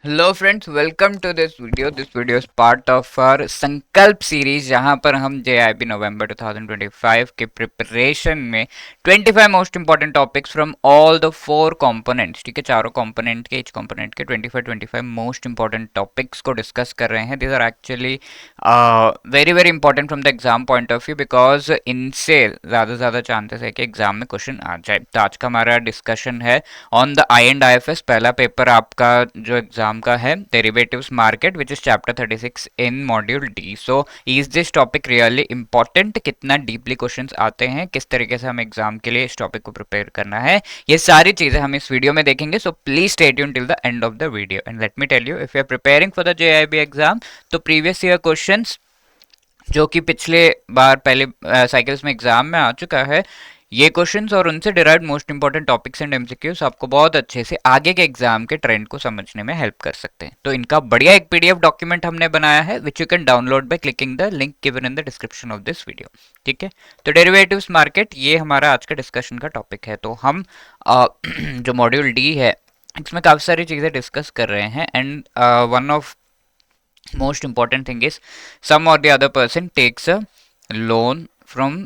Hello friends, welcome to this video. This video is part of our Sankalp series, जहां पर हम JIB नवंबर 2025 के preparation में 25 most important topics from all the four components, ठीक है, चारों कंपोनेंट के, इच कंपोनेंट के 25 मोस्ट इंपॉर्टेंट टॉपिक्स को डिस्कस कर रहे हैं। This are actually very very important from the exam point of view, because इनसे ज़्यादा से ज़्यादा चांसेस है कि एग्जाम में क्वेश्चन आ जाए। तो आज का हमारा डिस्कशन है on the I and IFS। पहला पेपर आपका जो एग्जाम का है, derivatives market, which is chapter 36 in module D. So is this topic really important? कितना डीपली क्वेश्चंस आते हैं, किस तरीके से हम एग्जाम के लिए इस टॉपिक को प्रिपेयर करना है, ये सारी चीजें हम इस वीडियो में देखेंगे। So please stay tuned till the end of the video and let me tell you, if you are preparing for the JAIIB exam, तो प्रीवियस ईयर क्वेश्चंस जो कि पिछले बार पहले साइकिल्स में एग्जाम में आ चुका है, ये क्वेश्चंस और उनसे derived most important topics and MCQs आपको बहुत अच्छे से आगे के एग्जाम के ट्रेंड को समझने में हेल्प कर सकते हैं। तो इनका बढ़िया एक पीडीएफ डॉक्यूमेंट हमने बनाया है, which you can download by clicking the link given in the description of this video. ठीक है, तो डेरिवेटिव्स मार्केट ये हमारा आज का डिस्कशन का टॉपिक है। तो हम जो मॉड्यूल डी है, इसमें काफी सारी चीजें डिस्कस कर रहे हैं, and one of most important thing is some or the other person takes a loan from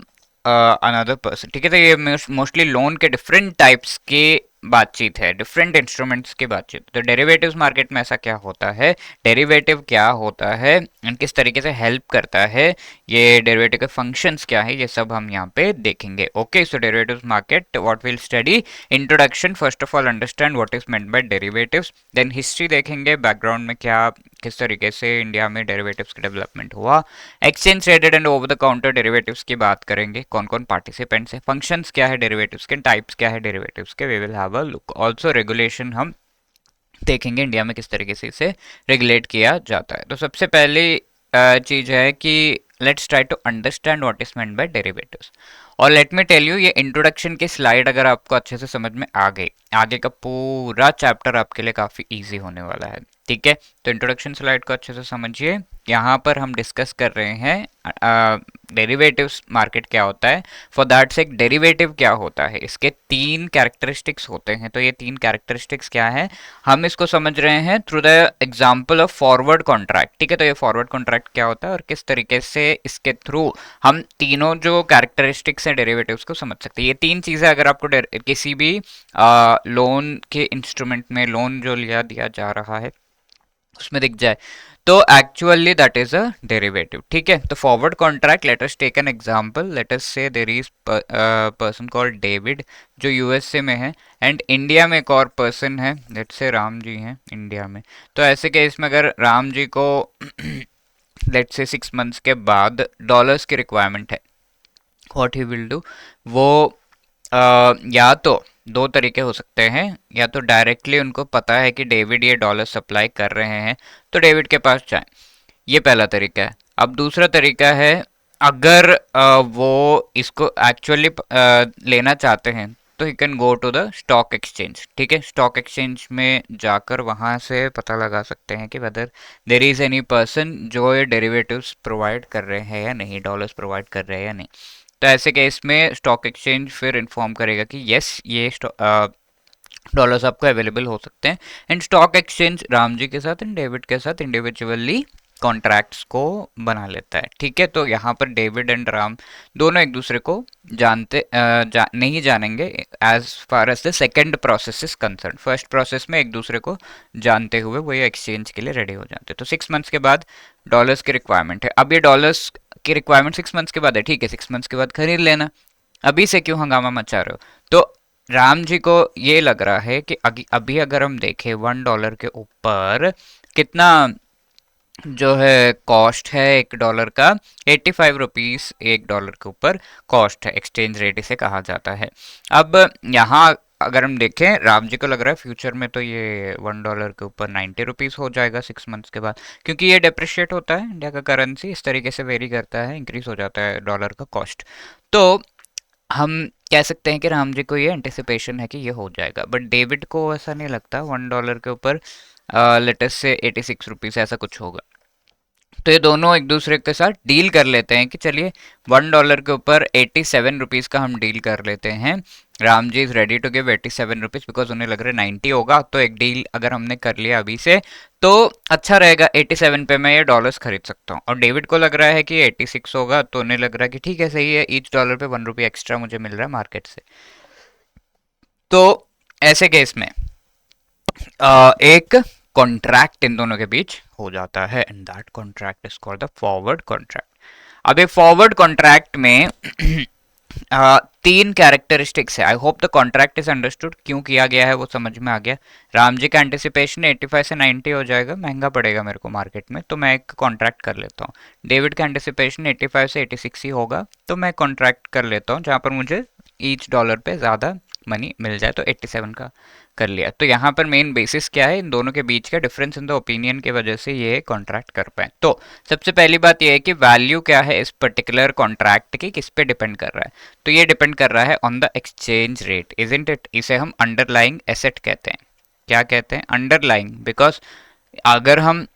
another person। ठीक है, तो ये मोस्टली लोन के डिफरेंट टाइप्स के बातचीत है, डिफरेंट इंस्ट्रूमेंट्स की बातचीत। तो डेरिवेटिव्स मार्केट में ऐसा क्या होता है, डेरिवेटिव क्या होता है एंड किस तरीके से हेल्प करता है, ये डेरिवेटिव के फंक्शंस क्या है, ये सब हम यहाँ पे देखेंगे। Okay, so derivatives market what will study, introduction, first of all understand what is meant by derivatives, then history देखेंगे, बैकग्राउंड में क्या किस तरीके से इंडिया में डेरिवेटिव्स का डेवलपमेंट हुआ, exchange traded and over the counter derivatives की बात करेंगे, कौन कौन पार्टिसिपेंट्स है, फंक्शंस क्या है डेरिवेटिव्स के, टाइप्स क्या है डेरिवेटिव्स के, we will have a look. Also regulation हम देखेंगे इंडिया में किस तरीके से इसे रेगुलेट किया जाता है। तो सबसे पहली चीज है कि let's try to understand what is meant by derivatives. और लेट मी टेल यू, ये इंट्रोडक्शन की स्लाइड अगर आपको अच्छे से समझ में आ गई, आगे का पूरा चैप्टर आपके लिए काफी इजी होने वाला है। ठीक है, तो इंट्रोडक्शन स्लाइड को अच्छे से समझिए। यहाँ पर हम डिस्कस कर रहे हैं डेरिवेटिव्स मार्केट क्या होता है, फॉर दैट सेक डेरिवेटिव क्या होता है, इसके तीन कैरेक्टरिस्टिक्स होते हैं। तो ये तीन कैरेक्टरिस्टिक्स क्या है, हम इसको समझ रहे हैं through the example of forward contract. ठीक है, तो ये फॉरवर्ड कॉन्ट्रैक्ट क्या होता है और किस तरीके से इसके थ्रू हम तीनों जो कैरेक्टरिस्टिक्स हैं डेरिवेटिव्स को समझ सकते हैं। ये तीन चीजें अगर आपको किसी भी लोन के इंस्ट्रूमेंट में, लोन जो लिया दिया जा रहा है उसमें दिख जाए, तो actually that is a derivative. ठीक है, तो forward contract, let us take an example, let us say there is person called David जो यूएसए में है, एंड इंडिया में एक और पर्सन है, लेट से राम जी हैं इंडिया में। तो ऐसे केस में अगर राम जी को लेट से 6 मंथ्स के बाद डॉलर्स की रिक्वायरमेंट है, व्हाट ही विल डू, वो या तो दो तरीके हो सकते हैं, या तो डायरेक्टली उनको पता है कि डेविड ये डॉलर सप्लाई कर रहे हैं तो डेविड के पास जाएं, ये पहला तरीका है। अब दूसरा तरीका है, अगर वो इसको एक्चुअली लेना चाहते हैं तो you can go to the stock exchange. ठीक है, स्टॉक एक्सचेंज में जाकर वहां से पता लगा सकते हैं कि whether there is any person जो ये डेरिवेटिव्स प्रोवाइड कर रहे हैं या नहीं, डॉलर्स प्रोवाइड कर रहे हैं या नहीं। तो ऐसे केस में स्टॉक एक्सचेंज फिर इन्फॉर्म करेगा कि यस, ये डॉलर्स आपको अवेलेबल हो सकते हैं, and stock exchange Ram ji के साथ एंड डेविड के साथ इंडिविजुअली कॉन्ट्रैक्ट्स को बना लेता है। ठीक है, तो यहाँ पर डेविड एंड राम दोनों एक दूसरे को नहीं जानेंगे as far as the second process is concern. First process में एक दूसरे को जानते हुए वो ये एक्सचेंज के लिए रेडी हो जाते हैं। तो 6 मंथ्स के बाद डॉलर्स की रिक्वायरमेंट है। अब ये डॉलर्स की रिक्वायरमेंट 6 मंथ्स के बाद है, ठीक है, 6 मंथ्स के बाद खरीद लेना, अभी से क्यों हंगामा मचा रहे हो। तो राम जी को ये लग रहा है कि अभी अगर हम देखें $1 के ऊपर कितना जो है कॉस्ट है $1 का, 85 रुपीज $1 के ऊपर कॉस्ट है, एक्सचेंज रेट इसे कहा जाता है। अब यहाँ अगर हम देखें, राम जी को लग रहा है फ्यूचर में तो ये $1 के ऊपर 90 रुपीज हो जाएगा 6 मंथ्स के बाद, क्योंकि ये डेप्रिशिएट होता है, इंडिया का करेंसी इस तरीके से वेरी करता है, इंक्रीज हो जाता है डॉलर का कॉस्ट। तो हम कह सकते हैं कि राम जी को ये एंटिसिपेशन है कि ये हो जाएगा, बट डेविड को ऐसा नहीं लगता $1 के ऊपर लेटेस्ट से 86 रुपीज ऐसा कुछ होगा। तो ये दोनों एक दूसरे के साथ डील कर लेते हैं कि चलिए $1 के ऊपर 87 रुपीज़ का हम डील कर लेते हैं। Ram ji is ready to give 87 rupees because उन्हें लग रहा है 90 होगा, तो एक डील अगर हमने कर लिया अभी से तो अच्छा रहेगा, 87 पे मैं ये डॉलर्स खरीद सकता हूँ। और डेविड को लग रहा है कि 86 होगा, तो उन्हें लग रहा है कि ठीक है सही है, ईच डॉलर पे 1 रुपये एक्स्ट्रा मुझे मिल रहा है मार्केट से। तो ऐसे केस में एक कॉन्ट्रैक्ट इन दोनों के बीच हो जाता है and that contract is called the forward contract. अब एक फॉरवर्ड कॉन्ट्रैक्ट में तीन कैरेक्टरिस्टिक्स है। I hope the contract is understood, क्यों किया गया है वो समझ में आ गया। राम जी का एंटिसिपेशन 85 से 90 हो जाएगा, महंगा पड़ेगा मेरे को मार्केट में, तो मैं एक कॉन्ट्रैक्ट कर लेता हूँ। डेविड का एंटिसिपेशन 85 से 86 ही होगा, तो मैं कॉन्ट्रैक्ट कर लेता हूँ जहाँ पर मुझे ईच डॉलर पे ज़्यादा मनी मिल जाए, तो 87 का कर लिया। तो यहाँ पर मेन बेसिस क्या है, इन दोनों के बीच का डिफरेंस इन द ओपिनियन की वजह से ये कॉन्ट्रैक्ट कर पाए। तो सबसे पहली बात ये है कि वैल्यू क्या है इस पर्टिकुलर कॉन्ट्रैक्ट की, किस पे डिपेंड कर रहा है। तो ये डिपेंड कर रहा है on the exchange rate, isn't it. इसे हम अंडरलाइंग एसेट कहते हैं। क्या कहते हैं? अंडरलाइंग। बिकॉज अगर हम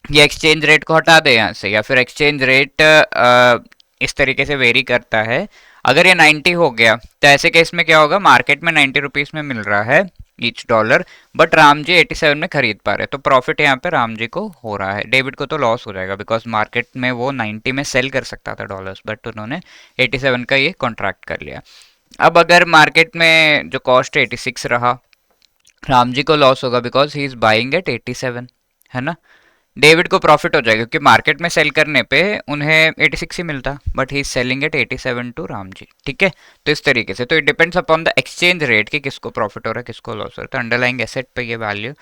ये एक्सचेंज रेट को हटा दें यहाँ से, या फिर एक्सचेंज रेट इस तरीके से वेरी करता है, अगर ये 90 हो गया तो ऐसे केस में क्या होगा, मार्केट में 90 रुपीज़ में मिल रहा है ईच डॉलर, बट राम जी 87 में खरीद पा रहे, तो प्रॉफिट यहाँ पे राम जी को हो रहा है। डेविड को तो लॉस हो जाएगा बिकॉज मार्केट में वो 90 में सेल कर सकता था डॉलर्स, बट उन्होंने 87 का ये कॉन्ट्रैक्ट कर लिया। अब अगर मार्केट में जो कॉस्ट 86 रहा, राम जी को लॉस होगा because he is buying eight 87, है ना। डेविड को प्रॉफिट हो जाएगा क्योंकि मार्केट में सेल करने पे उन्हें 86 ही मिलता, but he is selling at 87 to Ram ji. ठीक है, तो इस तरीके से तो it depends upon the exchange rate कि किसको प्रॉफिट हो रहा है किसको लॉस हो रहा है। तो अंडरलाइंग एसेट पे ये वैल्यू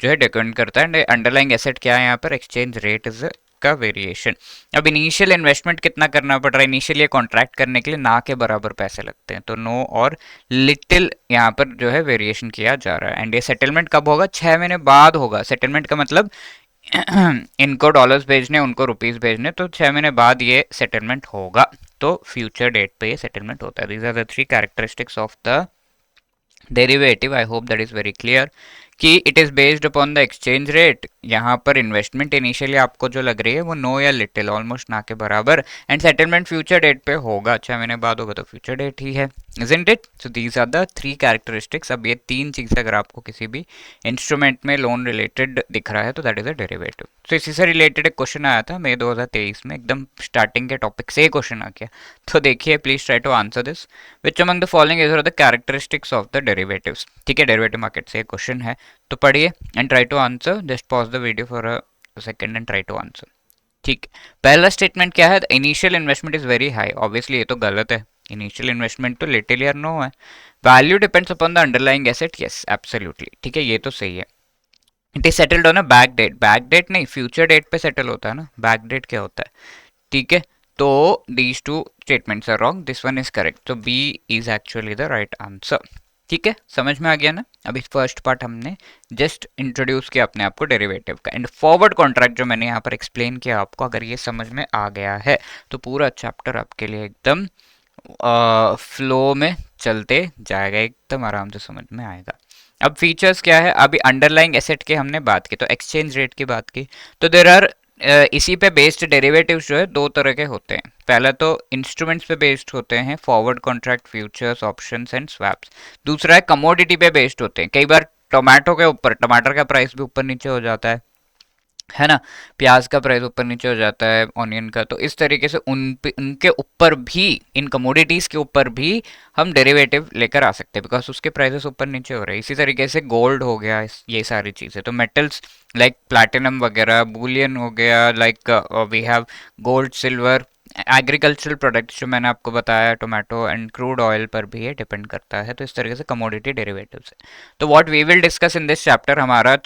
जो है डिपेंड करता है। अंडरलाइंग एसेट क्या है यहाँ पर, एक्सचेंज रेट इज का वेरिएशन। अब इनिशियल इन्वेस्टमेंट कितना करना पड़ रहा है, इनिशियल ये कॉन्ट्रैक्ट करने के लिए ना के बराबर पैसे लगते हैं, तो नो और लिटिल यहाँ पर जो है वेरिएशन किया जा रहा है। एंड ये सेटलमेंट कब होगा, 6 महीने बाद होगा। सेटलमेंट का मतलब इनको डॉलर्स भेजने उनको रुपीस भेजने, तो 6 महीने बाद ये सेटलमेंट होगा, तो फ्यूचर डेट पे ये सेटलमेंट होता है। These are the three characteristics of the derivative. I hope that is very clear कि it is based upon the exchange rate. यहाँ पर इन्वेस्टमेंट इनिशियली आपको जो लग रही है वो नो या लिटिल ऑलमोस्ट ना के बराबर, एंड सेटलमेंट फ्यूचर डेट पे होगा, 6 महीने बाद होगा, तो फ्यूचर डेट ही है, isn't it? So these are the three characteristics. अब ये तीन चीज़ अगर आपको किसी भी इंस्ट्रूमेंट में लोन रिलेटेड दिख रहा है तो दैट इज अ डेरिवेटिव। तो इसी से रिलेटेड एक क्वेश्चन आया था मई 2023 में, एकदम स्टार्टिंग के टॉपिक से क्वेश्चन आ गया, तो देखिए please try to answer this. Which among the following is the characteristics of the derivatives. ठीक है, डेरिवेटिव मार्केट से क्वेश्चन है, तो पढ़िए and try to answer. Just pause the video for a second and try to answer. ठीक, पहला statement क्या है, initial investment is very high. Obviously ये तो गलत है, इनिशियल इन्वेस्टमेंट तो लिटिल या नो है। Value depends upon the underlying asset, yes absolutely, ठीक है, ये तो सही है। It is settled on a back date, back date नहीं फ्यूचर डेट पे सेटल होता है ना, बैक डेट क्या होता है। ठीक है, तो these two statements are wrong, this one is correct, तो B is actually the right answer. ठीक है, समझ में आ गया ना। अभी फर्स्ट पार्ट हमने जस्ट इंट्रोड्यूस किया अपने आप को डेरिवेटिव का, एंड फॉरवर्ड कॉन्ट्रैक्ट जो मैंने यहाँ पर एक्सप्लेन किया आपको, अगर ये समझ में आ गया है तो पूरा चैप्टर आपके लिए एकदम फ्लो में चलते जाएगा, एकदम आराम से समझ में आएगा। अब फीचर्स क्या है, अभी अंडरलाइंग एसेट की हमने बात की, तो एक्सचेंज रेट की बात की, तो देयर आर इसी पे बेस्ड डेरिवेटिव्स जो है दो तरह के होते हैं। पहला तो इंस्ट्रूमेंट्स पे बेस्ड होते हैं, forward contract, futures, options and swaps. दूसरा है कमोडिटी पे बेस्ड होते हैं। कई बार टोमेटो के ऊपर, टमाटर का प्राइस भी ऊपर नीचे हो जाता है ना, प्याज का प्राइस ऊपर नीचे हो जाता है, ऑनियन का, तो इस तरीके से उनके ऊपर भी, इन कमोडिटीज के ऊपर भी हम डेरिवेटिव लेकर आ सकते हैं, बिकॉज उसके प्राइसेस ऊपर नीचे हो रहे हैं। इसी तरीके से गोल्ड हो गया, ये सारी चीज़ें, तो मेटल्स लाइक प्लैटिनम वगैरह, बुलियन हो गया, like we have gold, silver, agricultural products जो मैंने आपको बताया, टोमेटो एंड क्रूड ऑयल पर भी ये डिपेंड करता है। तो इस तरीके से कमोडिटी डेरिवेटिव्स है। तो what we will discuss in this chapter, हमारा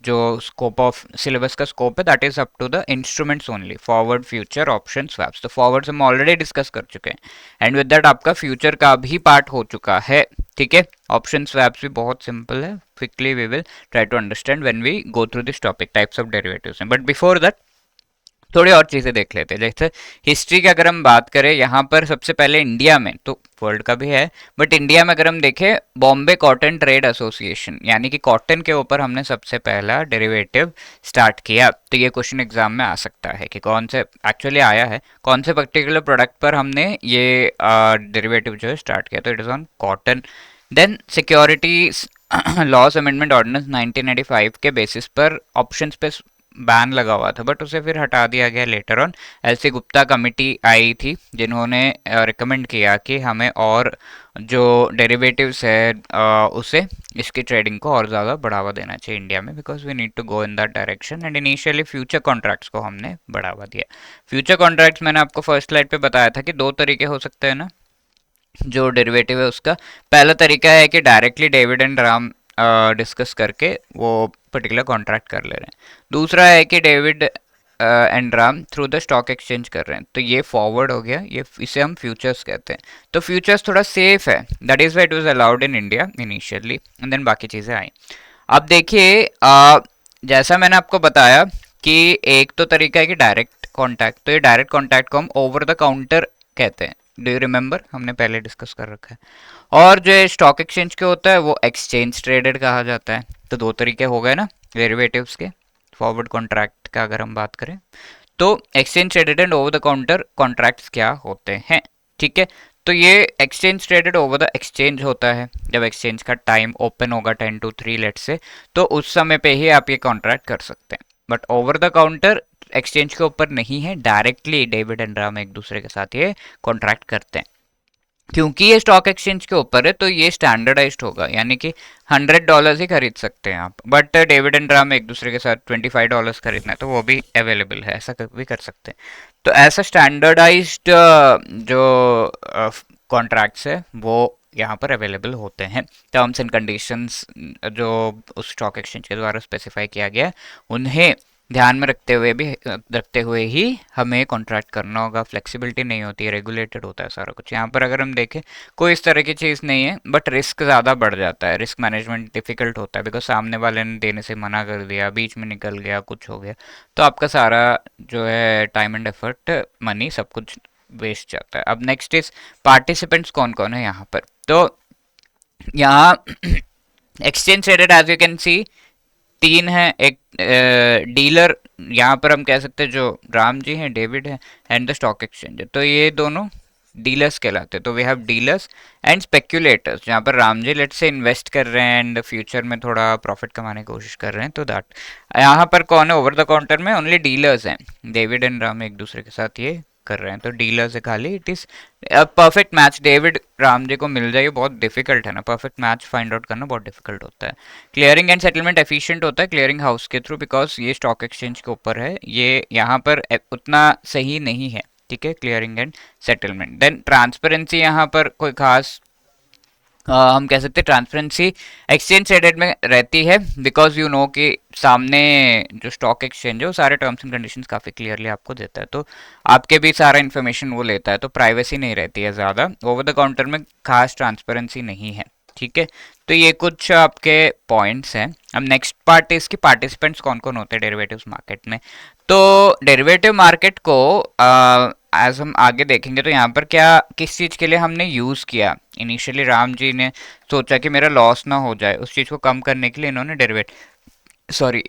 जो स्कोप ऑफ सिलेबस का स्कोप है that is up to the instruments only, forward, future, option, swaps. तो फॉरवर्ड हम ऑलरेडी डिस्कस कर चुके हैं, एंड विद दैट आपका फ्यूचर का भी पार्ट हो चुका है। ठीक है, ऑप्शन स्वैप्स भी बहुत सिंपल है, quickly we will try to understand when we go through this topic, types of derivatives. But before that थोड़ी और चीज़ें देख लेते हैं। जैसे हिस्ट्री की अगर हम बात करें, यहाँ पर सबसे पहले इंडिया में, तो वर्ल्ड का भी है बट इंडिया में अगर हम देखें, बॉम्बे कॉटन ट्रेड एसोसिएशन, यानी कि कॉटन के ऊपर हमने सबसे पहला डेरिवेटिव स्टार्ट किया। तो ये क्वेश्चन एग्जाम में आ सकता है कि कौन से, एक्चुअली आया है, कौन से पर्टिकुलर प्रोडक्ट पर हमने ये डेरिवेटिव जो है स्टार्ट किया। तो it is on cotton. Then securities laws amendment ordinance 1985 के बेसिस पर ऑप्शंस पे बैन लगा हुआ था, बट उसे फिर हटा दिया गया later on. LC Gupta committee आई थी जिन्होंने रिकमेंड किया कि हमें और जो डेरिवेटिव्स है उसे, इसकी ट्रेडिंग को और ज़्यादा बढ़ावा देना चाहिए इंडिया में, because we need to go in that direction. And initially future contracts को हमने बढ़ावा दिया। फ्यूचर कॉन्ट्रैक्ट्स मैंने आपको फर्स्ट स्लाइड पे बताया था कि दो तरीके हो सकते हैं ना जो डेरिवेटिव है उसका। पहला तरीका है कि directly David and Ram discuss करके वो पर्टिकुलर कॉन्ट्रैक्ट कर ले रहे हैं। दूसरा है कि David and Ram through the stock exchange कर रहे हैं, तो ये फॉरवर्ड हो गया, ये इसे हम फ्यूचर्स कहते हैं। तो फ्यूचर्स थोड़ा सेफ है, that is why it was allowed in India initially, and then बाकी चीज़ें आई। अब देखिए जैसा मैंने आपको बताया कि एक तो तरीका है कि डायरेक्ट कॉन्टैक्ट, तो ये डायरेक्ट कॉन्टैक्ट को हम ओवर द काउंटर कहते हैं। डू यू रिमेंबर, हमने पहले डिस्कस कर रखा है। और जो स्टॉक एक्सचेंज के होता है वो एक्सचेंज ट्रेडेड कहा जाता है। तो दो तरीके हो गए ना डेरिवेटिव्स के, फॉरवर्ड कॉन्ट्रैक्ट का अगर हम बात करें तो exchange traded and over the counter contracts क्या होते हैं, ठीक है। तो ये exchange traded over the exchange होता है जब एक्सचेंज का टाइम ओपन होगा 10 to 3 लेट से, तो उस समय पे ही आप ये कॉन्ट्रैक्ट कर सकते हैं। But over the counter exchange के ऊपर नहीं है, डायरेक्टली डेविड एंड राम एक दूसरे के साथ ये कॉन्ट्रैक्ट करते हैं। क्योंकि ये स्टॉक एक्सचेंज के ऊपर है तो ये स्टैंडर्डाइज्ड होगा, यानी कि $100 ही खरीद सकते हैं आप। बट डेविड एंड राम एक दूसरे के साथ $25 खरीदना है तो वो भी अवेलेबल है, ऐसा भी कर सकते हैं। तो ऐसा स्टैंडर्डाइज्ड जो कॉन्ट्रैक्ट्स है वो यहाँ पर अवेलेबल होते हैं। टर्म्स एंड कंडीशंस जो उस स्टॉक एक्सचेंज के द्वारा स्पेसिफाई किया गया है उन्हें ध्यान में रखते हुए ही हमें कॉन्ट्रैक्ट करना होगा। फ्लेक्सिबिलिटी नहीं होती है, रेगुलेटेड होता है सारा कुछ। यहाँ पर अगर हम देखें कोई इस तरह की चीज़ नहीं है, बट रिस्क ज़्यादा बढ़ जाता है, रिस्क मैनेजमेंट डिफिकल्ट होता है, बिकॉज सामने वाले ने देने से मना कर दिया, बीच में निकल गया, कुछ हो गया, तो आपका सारा जो है टाइम एंड एफर्ट, मनी, सब कुछ वेस्ट जाता है। अब नेक्स्ट इज पार्टिसिपेंट्स कौन कौन है यहाँ पर। तो यहाँ exchange traded as you can see तीन है। एक डीलर, यहाँ पर हम कह सकते हैं जो राम जी हैं, डेविड है, एंड द स्टॉक एक्सचेंज है, तो ये दोनों डीलर्स कहलाते हैं। तो we have dealers and speculators, जहाँ पर राम जी लेट से इन्वेस्ट कर रहे हैं एंड फ्यूचर में थोड़ा प्रॉफिट कमाने की कोशिश कर रहे हैं, तो दैट यहाँ पर कौन है ओवर द काउंटर में, ओनली डीलर्स हैं। डेविड एंड राम एक दूसरे के साथ ये कर रहे हैं, तो डीलर्स है खाली। It is perfect match David Ram ji को मिल जाए, बहुत डिफिकल्ट है ना, परफेक्ट मैच फाइंड आउट करना बहुत डिफिकल्ट होता है। क्लियरिंग एंड सेटलमेंट एफिशिएंट होता है क्लियरिंग हाउस के थ्रू, बिकॉज ये स्टॉक एक्सचेंज के ऊपर है, ये यहाँ पर उतना सही नहीं है, ठीक है, clearing and settlement. Then transparency, यहाँ पर कोई खास हम कह सकते हैं ट्रांसपेरेंसी एक्सचेंज ट्रेडेड में रहती है, बिकॉज यू नो कि सामने जो स्टॉक एक्सचेंज है वो सारे टर्म्स एंड कंडीशंस काफ़ी क्लियरली आपको देता है, तो आपके भी सारा इन्फॉर्मेशन वो लेता है, तो प्राइवेसी नहीं रहती है ज़्यादा। ओवर द काउंटर में खास ट्रांसपेरेंसी नहीं है, ठीक है। तो ये कुछ आपके पॉइंट्स हैं। अब नेक्स्ट पार्ट इसकी पार्टिसिपेंट्स कौन कौन होते हैं डेरिवेटिव्स मार्केट में। तो डेरिवेटिव मार्केट को एज हम आगे देखेंगे तो यहाँ पर क्या किस चीज़ के लिए हमने यूज़ किया। इनिशियली राम जी ने सोचा कि मेरा लॉस ना हो जाए, उस चीज़ को कम करने के लिए इन्होंने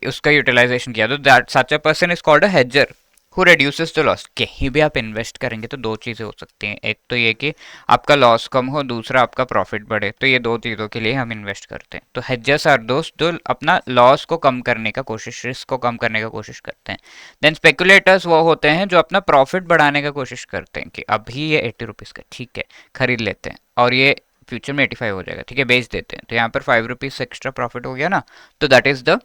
उसका यूटिलाइजेशन किया। तो that such a person is called अ हेजर हु रिड्यूसेस द लॉस। कहीं भी आप इन्वेस्ट करेंगे तो दो चीज़ें हो सकती हैं, एक तो ये कि आपका लॉस कम हो, दूसरा आपका प्रॉफिट बढ़े, तो ये दो चीज़ों के लिए हम इन्वेस्ट करते हैं। तो हेजर्स आर दोस्त जो अपना लॉस को कम करने का कोशिश, रिस्क को कम करने का कोशिश करते हैं। देन स्पेकुलेटर्स वो होते हैं जो अपना प्रॉफिट बढ़ाने का कोशिश करते हैं कि अभी ये 80 रुपीज़ का, ठीक है, खरीद लेते हैं और ये फ्यूचर में 85 हो जाएगा, ठीक है, बेच देते हैं, तो यहाँ पर 5 रुपीज़ एक्स्ट्रा प्रॉफिट हो गया ना, तो दैट इज द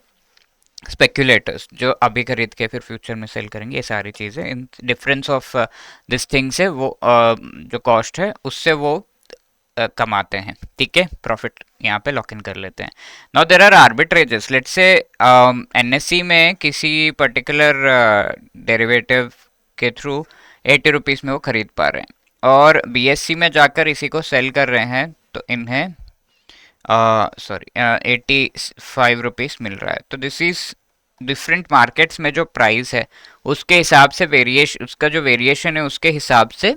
स्पेक्यूलेटर्स जो अभी खरीद के फिर फ्यूचर में सेल करेंगे। ये सारी चीज़ें in difference of this things है, वो जो कॉस्ट है उससे वो कमाते हैं, ठीक है, प्रॉफिट यहाँ पे लॉक इन कर लेते हैं। Now there are arbitrages, let's say NSC में किसी पर्टिकुलर डेरिवेटिव के थ्रू 80 रुपीज़ में वो खरीद पा रहे हैं और बीएससी में जाकर इसी को सेल कर रहे हैं, तो इन्हें 85 रुपीज़ मिल रहा है। तो दिस इज डिफरेंट मार्केट्स में जो प्राइस है उसके हिसाब से वेरिएशन, उसका जो वेरिएशन है उसके हिसाब से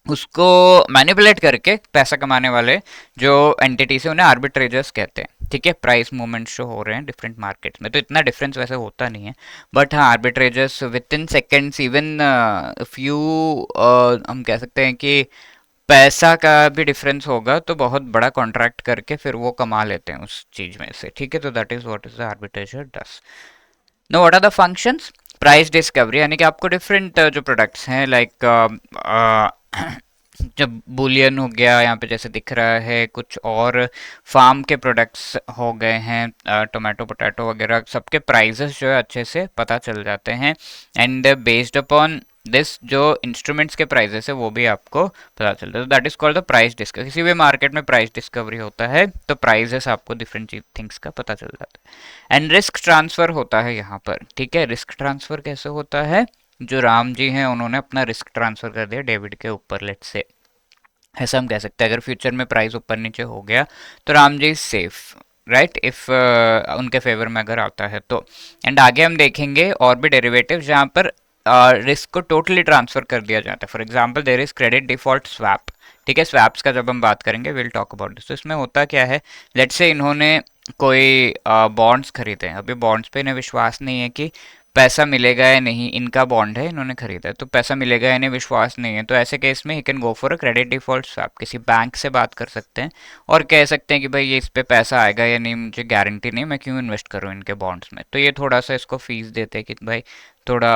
उसको मैनिपुलेट करके पैसा कमाने वाले जो एंटिटीज है उन्हें आर्बिट्रेजर्स कहते हैं। ठीक है, प्राइस मूवमेंट जो हो रहे हैं डिफरेंट मार्केट्स में, तो इतना डिफरेंस वैसे होता नहीं है, बट हाँ arbitrageurs within seconds even few, हम कह सकते हैं कि पैसा का भी डिफरेंस होगा तो बहुत बड़ा कॉन्ट्रैक्ट करके फिर वो कमा लेते हैं उस चीज में से। ठीक है, तो that is what is the arbitrageur does. Know what are the functions? Price discovery, यानी कि आपको डिफरेंट जो प्रोडक्ट्स हैं लाइक जब बुलियन हो गया यहाँ पे जैसे दिख रहा है, कुछ और फार्म के प्रोडक्ट्स हो गए हैं, टोमेटो पोटैटो वगैरह, सबके प्राइसेस जो है अच्छे से पता चल जाते हैं। एंड बेस्ड अपॉन दिस जो इंस्ट्रूमेंट्स के प्राइसेस है वो भी आपको पता चलता है। तो that is called the price discovery. किसी भी मार्केट में प्राइस डिस्कवरी होता है तो प्राइसेस आपको डिफरेंट थिंग्स का पता चल जाता है। एंड रिस्क ट्रांसफर होता है यहाँ पर। ठीक है, रिस्क ट्रांसफर कैसे होता है? जो राम जी हैं उन्होंने अपना रिस्क ट्रांसफर कर दिया डेविड के ऊपर, लेट से, ऐसा हम कह सकते हैं। अगर फ्यूचर में प्राइस ऊपर नीचे हो गया तो Ram ji safe, right, if उनके फेवर में अगर आता है तो। एंड आगे हम देखेंगे और भी डेरिवेटिव जहाँ पर रिस्क को टोटली ट्रांसफर कर दिया जाता है। For example there is credit default swap. ठीक है, स्वैप्स का जब हम बात करेंगे विल टॉक अबाउट दिस। तो इसमें होता क्या है, लेट्स से इन्होंने कोई बॉन्ड्स खरीदे हैं, अभी बॉन्ड्स पे इन्हें विश्वास नहीं है कि पैसा मिलेगा या नहीं, इनका बॉन्ड है इन्होंने खरीदा है तो पैसा मिलेगा या नहीं विश्वास नहीं है, तो ऐसे केस में he can go for a credit default swap. किसी बैंक से बात कर सकते हैं और कह सकते हैं कि भाई ये इस पे पैसा आएगा या नहीं मुझे गारंटी नहीं, मैं क्यों इन्वेस्ट करूँ इनके बॉन्ड्स में। तो ये थोड़ा सा इसको फीस देते हैं कि भाई थोड़ा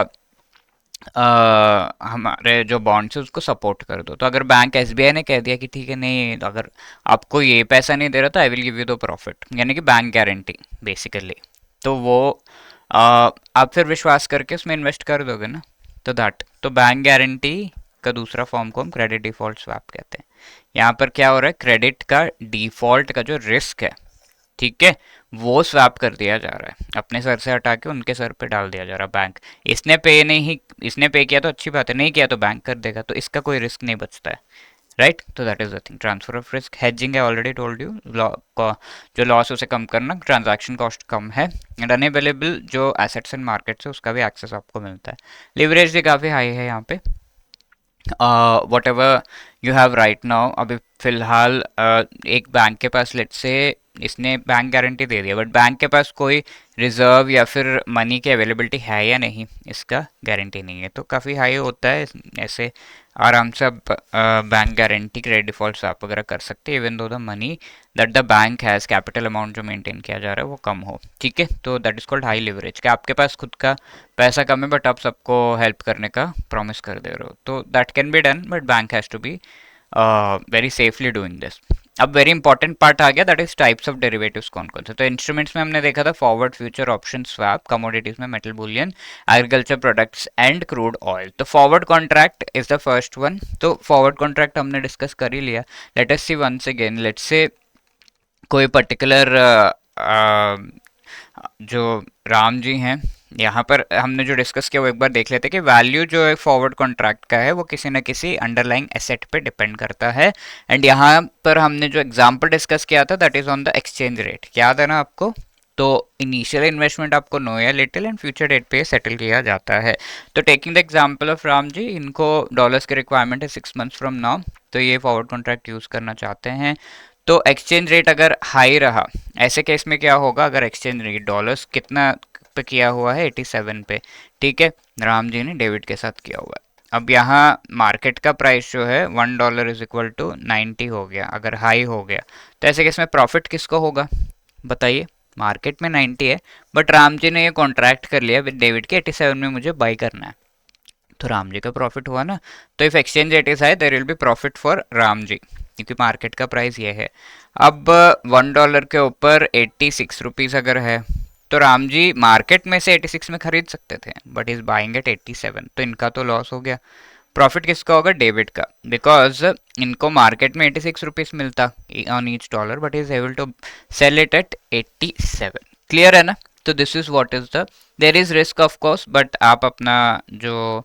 हमारे जो बॉन्ड्स है उसको सपोर्ट कर दो। तो अगर बैंक एसबीआई ने कह दिया कि ठीक है नहीं, अगर आपको ये पैसा नहीं दे रहा तो I will give you the profit, यानी कि बैंक गारंटी बेसिकली, तो वो आप फिर विश्वास करके उसमें इन्वेस्ट कर दोगे ना, तो दैट, तो बैंक गारंटी का दूसरा फॉर्म को हम क्रेडिट डिफॉल्ट स्वैप कहते हैं। यहाँ पर क्या हो रहा है, क्रेडिट का डिफॉल्ट का जो रिस्क है, ठीक है, वो स्वैप कर दिया जा रहा है, अपने सर से हटा के उनके सर पे डाल दिया जा रहा है। बैंक, इसने पे नहीं, इसने पे किया तो अच्छी बात है, नहीं किया तो बैंक कर देगा, तो इसका कोई रिस्क नहीं बचता है, राइट। तो that is the thing, transfer of risk. Hedging है ऑलरेडी टोल्ड यू, जो लॉस उसे कम करना, ट्रांजैक्शन कॉस्ट कम है। एंड अनअवेलेबल जो एसेट्स एंड मार्केट्स है उसका भी एक्सेस आपको मिलता है। लिवरेज भी काफ़ी हाई है यहाँ पे, what ever you have right now. अभी फिलहाल एक बैंक के पास लेट से इसने बैंक गारंटी दे दिया, बट बैंक के पास कोई रिजर्व या फिर मनी की अवेलेबिलिटी है या नहीं इसका गारंटी नहीं है, तो काफ़ी हाई होता है। ऐसे आराम से आप बैंक गारंटी क्रेडिट डिफॉल्ट आप वगैरह कर सकते हैं, even though the money that the bank has, capital amount जो मेंटेन किया जा रहा है वो कम हो। ठीक है, तो that is called high leverage, कि आपके पास खुद का पैसा कम है बट आप सबको हेल्प करने का प्रॉमिस कर दे रहे हो, तो that can be done, but bank has to be very safely doing this. अब वेरी इंपॉर्टेंट पार्ट आ गया, that is types of derivatives कौन कौन से। तो इंस्ट्रूमेंट्स में हमने देखा था forward, future, option, swap. Commodities में metal, bullion, agriculture products and crude oil. तो forward contract is the first one. तो फॉरवर्ड कॉन्ट्रैक्ट हमने डिस्कस कर ही लिया। Let us see once again, let's say कोई पर्टिकुलर जो राम जी हैं, यहाँ पर हमने जो डिस्कस किया वो एक बार देख लेते हैं कि वैल्यू जो है फॉरवर्ड कॉन्ट्रैक्ट का है वो किसी न किसी अंडरलाइंग एसेट पे डिपेंड करता है। एंड यहाँ पर हमने जो एग्जांपल डिस्कस किया था that is on the exchange rate, याद है ना आपको। तो इनिशियल इन्वेस्टमेंट आपको नो या लिटिल एंड फ्यूचर डेट पे सेटल किया जाता है। तो taking the example of Ram ji, इनको डॉलर्स की रिक्वायरमेंट है 6 मंथ्स फ्रॉम नाउ, तो ये फॉरवर्ड कॉन्ट्रैक्ट यूज़ करना चाहते हैं। तो एक्सचेंज रेट अगर हाई रहा, ऐसे केस में क्या होगा, अगर एक्सचेंज रेट डॉलर्स कितना पे किया हुआ है 87 पे, ठीक है, राम जी ने डेविड के साथ किया हुआ है। अब यहाँ मार्केट का प्राइस जो है $1 इज इक्वल टू 90 हो गया, अगर हाई हो गया तो ऐसे केस में प्रॉफिट किसको होगा बताइए। मार्केट में 90 है बट राम जी ने ये कॉन्ट्रैक्ट कर लिया विद डेविड के 87 में मुझे बाई करना है, तो राम जी का प्रॉफिट हुआ ना। तो if exchange rate is high there will be profit for Ram ji, क्योंकि मार्केट का प्राइस ये है। अब $1 के ऊपर 86 रुपीज़ अगर है तो राम जी मार्केट में से 86 में खरीद सकते थे बट इज बाइंग एट 87, तो इनका तो लॉस हो गया। प्रॉफिट किसका होगा, डेबिट का, बिकॉज इनको मार्केट में 86 रुपीज़ मिलता on each dollar but is able to sell it at 87। Clear है ना। तो this is what is the, there is risk of course, but आप अपना जो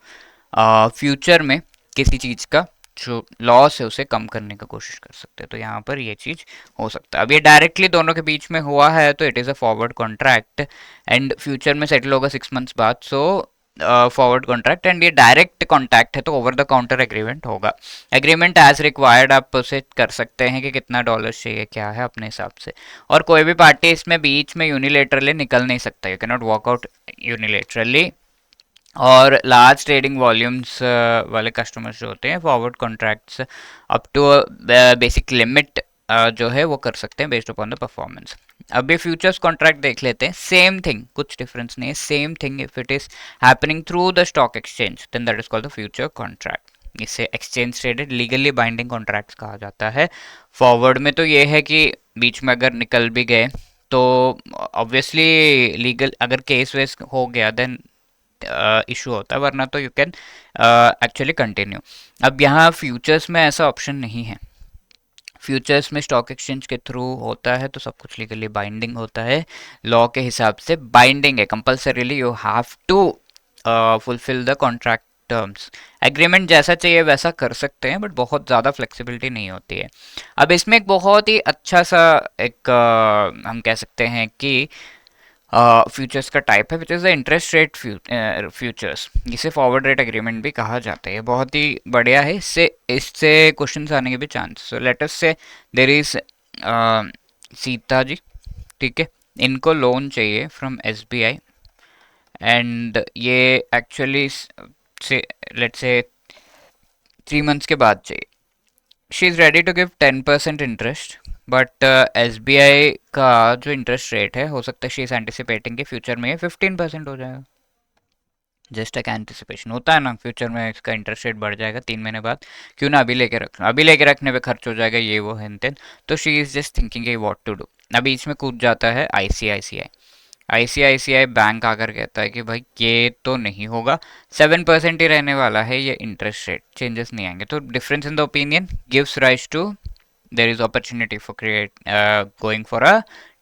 फ्यूचर में किसी चीज़ का जो लॉस है उसे कम करने का कोशिश कर सकते हैं। तो यहाँ पर ये चीज़ हो सकता है। अब ये डायरेक्टली दोनों के बीच में हुआ है तो it is a forward contract and future में सेटल होगा 6 मंथ्स बाद। सो फॉरवर्ड कॉन्ट्रैक्ट एंड ये डायरेक्ट कॉन्टैक्ट है तो ओवर द काउंटर एग्रीमेंट होगा। एग्रीमेंट एज रिक्वायर्ड आप उसे कर सकते हैं कि कितना डॉलर्स चाहिए क्या है अपने हिसाब से। और कोई भी पार्टी इसमें बीच में यूनिलेटरली निकल नहीं सकता, you can not walk out unilaterally. और लार्ज ट्रेडिंग वॉल्यूम्स वाले कस्टमर्स जो होते हैं forward contracts up to basic limit जो है वो कर सकते हैं बेस्ड अपॉन द परफॉर्मेंस। अब ये फ्यूचर्स कॉन्ट्रैक्ट देख लेते हैं, सेम थिंग, कुछ डिफरेंस नहीं है, same thing. If it is happening through the stock exchange then that is called the future contract. इसे exchange traded legally binding contracts कहा जाता है। फॉरवर्ड में तो ये है कि बीच में अगर निकल भी गए तो ऑब्वियसली लीगल अगर केस वेस हो गया देन इशू होता है, वरना तो यू कैन एक्चुअली कंटिन्यू। अब यहाँ फ्यूचर्स में ऐसा ऑप्शन नहीं है। फ्यूचर्स में स्टॉक एक्सचेंज के थ्रू होता है तो सब कुछ लीगली बाइंडिंग होता है, लॉ के हिसाब से बाइंडिंग है, compulsorily you have to fulfil the contract terms. Agreement जैसा चाहिए वैसा कर सकते हैं बट बहुत ज़्यादा फ्लेक्सिबिलिटी नहीं होती है। अब इसमें एक बहुत ही अच्छा सा एक हम कह सकते हैं कि फ्यूचर्स का टाइप है which is the interest rate futures, जिसे फॉरवर्ड रेट एग्रीमेंट भी कहा जाता है। बहुत ही बढ़िया है, इससे इससे क्वेश्चंस आने के भी chance. So let us say there is Sita ji, ठीक है, इनको लोन चाहिए फ्रॉम एसबीआई एंड ये एक्चुअली से लेट से 3 मंथ्स के बाद चाहिए। She is ready to give 10% interest but S B I का जो इंटरेस्ट रेट है हो सकता है शी इज एंटिसिपेटिंग कि फ्यूचर में ये 15% हो जाएगा। जस्ट एक एंटिसिपेशन होता है ना, फ्यूचर में इसका इंटरेस्ट रेट बढ़ जाएगा 3 महीने बाद, क्यों ना अभी लेके रख लो, अभी लेके रखने पे खर्च हो जाएगा ये वो हेन तेन। तो she is just thinking what to do. अभी इसमें कूद जाता है आईसीआईसीआई। आईसीआईसीआई बैंक आकर कहता है कि भाई ये तो नहीं होगा, 7% ही रहने वाला है ये इंटरेस्ट रेट, चेंजेस नहीं आएंगे। तो difference in the opinion gives rise to there is opportunity for going for a